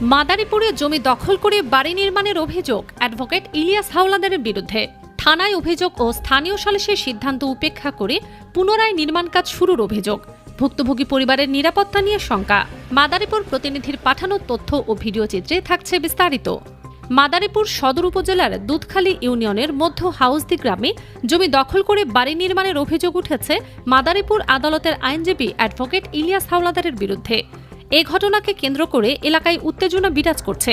মাদারীপুরে জমি দখল করে বাড়ি নির্মাণের অভিযোগ অ্যাডভোকেট ইলিয়াস হাওলাদারের বিরুদ্ধে। থানায় অভিযোগ ও স্থানীয় সালিসের সিদ্ধান্ত উপেক্ষা করে পুনরায় নির্মাণ কাজ শুরুর অভিযোগ। ভুক্তভোগী পরিবারের নিরাপত্তা নিয়ে শঙ্কা। মাদারীপুর প্রতিনিধির পাঠানো তথ্য ও ভিডিও চিত্রে থাকছে বিস্তারিত। মাদারীপুর সদর উপজেলার দুধখালী ইউনিয়নের মধ্য হাউসদি গ্রামে জমি দখল করে বাড়ি নির্মাণের অভিযোগ উঠেছে মাদারীপুর আদালতের আইনজীবী অ্যাডভোকেট ইলিয়াস হাওলাদারের বিরুদ্ধে। এ ঘটনাকে কেন্দ্র করে এলাকায় উত্তেজনা বিরাজ করছে।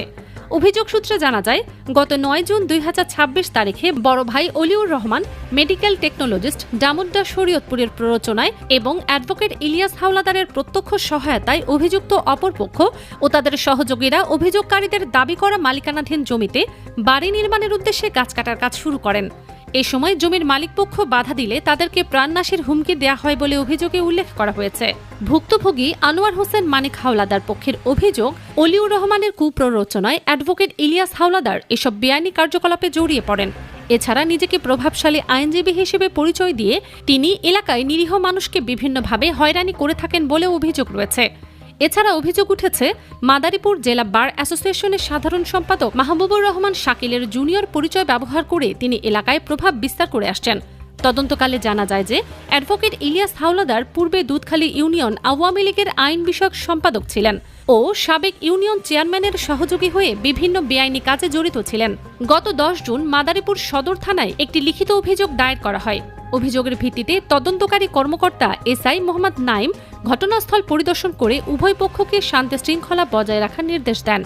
অভিযোগ সূত্রে জানা যায়, গত ৯ জুন ২০২৬ তারিখে বড় ভাই অলিউর রহমান মেডিকেল টেকনোলজিস্ট ডামুড্ডা শরীয়তপুরের প্ররোচনায় এবং অ্যাডভোকেট ইলিয়াস হাওলাদারের প্রত্যক্ষ সহায়তায় অভিযুক্ত অপরপক্ষ ও তাদের সহযোগীরা অভিযোগকারীদের দাবি করা মালিকানাধীন জমিতে বাড়ি নির্মাণের উদ্দেশ্যে গাছ কাটার কাজ শুরু করেন। এ সময় জমির মালিকপক্ষ বাধা দিলে তাদেরকে প্রাণনাশের হুমকি দেওয়া হয় বলে অভিযোগে উল্লেখ করা হয়েছে। ভুক্তভোগী আনোয়ার হোসেন মানিক হাওলাদার পক্ষের অভিযোগ, অলিউর রহমানের কুপ্ররোচনায় অ্যাডভোকেট ইলিয়াস হাওলাদার এসব বেআইনি কার্যকলাপে জড়িয়ে পড়েন। এছাড়া নিজেকে প্রভাবশালী আইনজীবী হিসেবে পরিচয় দিয়ে তিনি এলাকায় নিরীহ মানুষকে বিভিন্নভাবে হয়রানি করে থাকেন বলেও অভিযোগ রয়েছে। এছাড়া অভিযোগ উঠেছে, মাদারীপুর জেলা বার অ্যাসোসিয়েশনের সাধারণ সম্পাদক মাহবুবুর রহমান শাকিলের জুনিয়র পরিচয় ব্যবহার করে তিনি এলাকায় প্রভাব বিস্তার করে আসছেন। তদন্তকালে জানা যায় যে অ্যাডভোকেট ইলিয়াস হাওলাদার পূর্বে দুধখালী ইউনিয়ন আওয়ামী লীগের আইন বিষয়ক সম্পাদক ছিলেন ও সাবেক ইউনিয়ন চেয়ারম্যানের সহযোগী হয়ে বিভিন্ন বেআইনি কাজে জড়িত ছিলেন। গত ১০ জুন মাদারীপুর সদর থানায় একটি লিখিত অভিযোগ দায়ের করা হয়। অভিযোগের ভিত্তিতে তদন্তকারী কর্মকর্তা এসআই মোহাম্মদ নাইম ঘটনাস্থল পরিদর্শন করে উভয় পক্ষকে শান্তি শৃঙ্খলা বজায় রাখার নির্দেশ দেন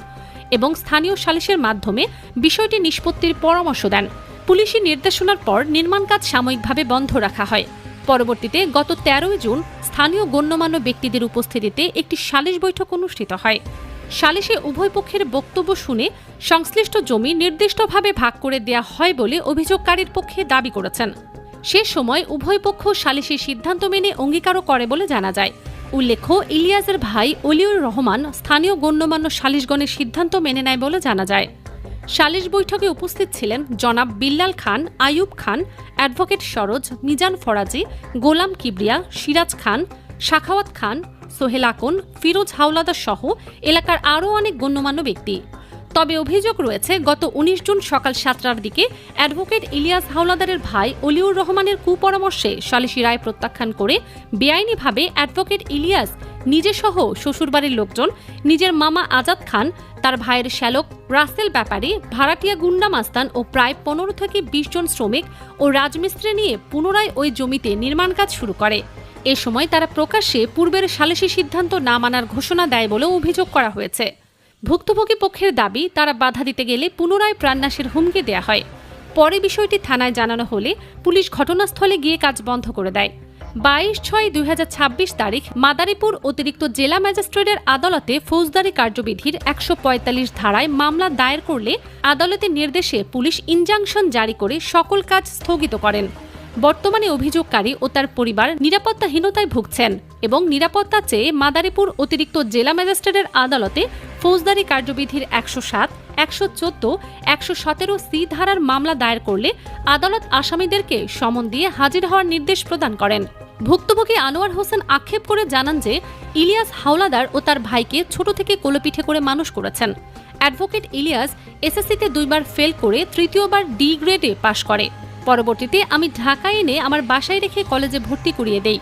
এবং স্থানীয় সালিসের মাধ্যমে বিষয়টি নিষ্পত্তির পরামর্শ দেন। পুলিশি নির্দেশনার পর নির্মাণ কাজ সাময়িকভাবে বন্ধ রাখা হয়। পরবর্তীতে গত ১৩ জুন স্থানীয় গণ্যমান্য ব্যক্তিদের উপস্থিতিতে একটি সালিশ বৈঠক অনুষ্ঠিত হয়। সালিশে উভয় পক্ষের বক্তব্য শুনে সংশ্লিষ্ট জমি নির্দিষ্টভাবে ভাগ করে দেয়া হয় বলে অভিযোগকারীর পক্ষে দাবি করেছেন। সে সময় উভয় পক্ষ সালিশি সিদ্ধান্ত মেনে অঙ্গীকারও করে বলে জানা যায়। উল্লেখ্য, ইলিয়াসের ভাই অলিউর রহমান স্থানীয় গণ্যমান্য সালিশগণের সিদ্ধান্ত মেনে নেয় বলে জানা যায়। সালিশ বৈঠকে উপস্থিত ছিলেন জনাব বিল্লাল খান, আইয়ুব খান, অ্যাডভোকেট সরোজ, মিজান ফরাজি, গোলাম কিবরিয়া, সিরাজ খান, সাখাওয়াত খান, সোহেল আকন, ফিরোজ হাওলাদার সহ এলাকার আরও অনেক গণ্যমান্য ব্যক্তি। তবে অভিযোগ রয়েছে, গত ১৯ জুন সকাল ৭টার দিকে অ্যাডভোকেট ইলিয়াস হাওলাদারের ভাই অলিউর রহমানের কুপরামর্শে সালিশি রায় প্রত্যাখ্যান করে বেআইনিভাবে অ্যাডভোকেট ইলিয়াস নিজে সহ শ্বশুরবাড়ির লোকজন, নিজের মামা আজাদ খান, তার ভাইয়ের শ্যালক রাসেল ব্যাপারী, ভাড়াটিয়া গুন্ডা মাস্তান ও প্রায় ১৫ থেকে ২০ জন শ্রমিক ও রাজমিস্ত্রি নিয়ে পুনরায় ওই জমিতে নির্মাণ কাজ শুরু করে। এ সময় তারা প্রকাশ্যে পূর্বের সালিশি সিদ্ধান্ত না মানার ঘোষণা দেয় বলেও অভিযোগ করা হয়েছে। ভুক্তভোগী পক্ষের দাবি, তারা বাধা দিতে গেলে পুনরায় প্রাণনাশের হুমকি দেয়া হয়। পরে বিষয়টি থানায় জানানো হলে পুলিশ ঘটনাস্থলে গিয়ে কাজ বন্ধ করে দেয়। ২২/৬/২০২৬ তারিখ মাদারীপুর অতিরিক্ত জেলা ম্যাজিস্ট্রেটের আদালতে ফৌজদারি কার্যবিধির ১৪৫ ধারায় মামলা দায়ের করলে আদালতের নির্দেশে পুলিশ ইনজাংশন জারি করে সকল কাজ স্থগিত করেন। বর্তমানে অভিযোগকারী ও তার পরিবার নিরাপত্তাহীনতায় ভুগছেন এবং নিরাপত্তা চেয়ে মাদারীপুর অতিরিক্ত জেলা ম্যাজিস্ট্রেটের আদালতে ফৌজদারি কার্যবিধির ১০৭, ১১৪, ১১৭C ধারার মামলা দায়ের করলে আদালত আসামিদেরকে সমন দিয়ে হাজির হওয়ার নির্দেশ প্রদান করেন। ভুক্তভোগী আনোয়ার হোসেন আক্ষেপ করে জানান যে ইলিয়াস হাওলাদার ও তার ভাইকে ছোট থেকে কোলপিঠে করে মানুষ করেছেন। অ্যাডভোকেট ইলিয়াস এসএসসিতে ২ বার ফেল করে তৃতীয়বার ডি গ্রেডে পাশ করে। পরবর্তীতে আমি ঢাকায় এনে আমার বাসায় রেখে কলেজে ভর্তি করিয়ে দেই।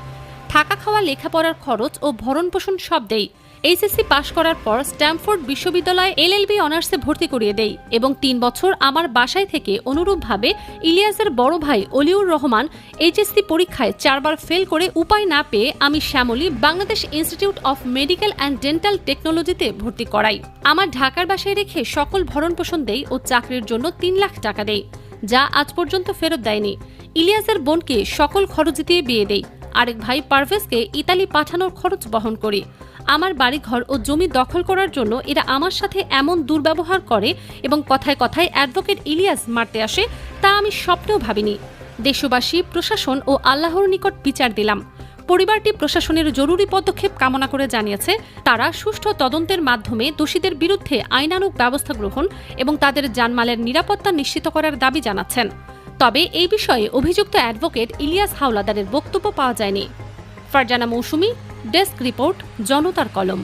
থাকা খাওয়া, লেখাপড়ার খরচ ও ভরণপোষণ সব দেই। এইচএসসি পাশ করার পর স্ট্যামফোর্ড বিশ্ববিদ্যালয়ে এলএলবি অনার্সে ভর্তি করিয়ে দেই এবং ৩ বছর আমার বাসায় থেকে অনুরূপভাবে ইলিয়াসের বড় ভাই অলিউর রহমান এইচএসসি পরীক্ষায় ৪ বার ফেল করে উপায় না পেয়ে আমি Shyamoli Bangladesh institute of medical and dental টেকনোলজিতে ভর্তি করাই। আমার ঢাকার বাসায় রেখে সকল ভরণপোষণ দেই ও চাকরির জন্য ৩ লাখ টাকা দেই, যা আজ পর্যন্ত ফেরত দেয়নি। ইলিয়াসের বোনকে সকল খরচ দিয়ে বিয়ে দেই। আরেক ভাই পারভেজকে ইতালি পাঠানোর খরচ বহন করি। আমার বাড়িঘর ও জমি দখল করার জন্য এরা আমার সাথে এমন দুর্ব্যবহার করে এবং কথায় কথায় অ্যাডভোকেট ইলিয়াস মারতে আসে, তা আমি স্বপ্নেও ভাবিনি। দেশবাসী, প্রশাসন ও আল্লাহর নিকট বিচার দিলাম। পরিবারটি প্রশাসনের জরুরি পদক্ষেপ কামনা করে জানিয়েছে, তারা সুষ্ঠু তদন্তের মাধ্যমে দোষীদের বিরুদ্ধে আইনানুগ ব্যবস্থা গ্রহণ এবং তাদের জানমালের নিরাপত্তা নিশ্চিত করার দাবি জানাচ্ছেন। তবে এই বিষয়ে অভিযুক্ত অ্যাডভোকেট ইলিয়াস হাওলাদারের বক্তব্য পাওয়া যায়নি। ফারজানা মৌসুমী, ডেস্ক রিপোর্ট, জনতার কলম।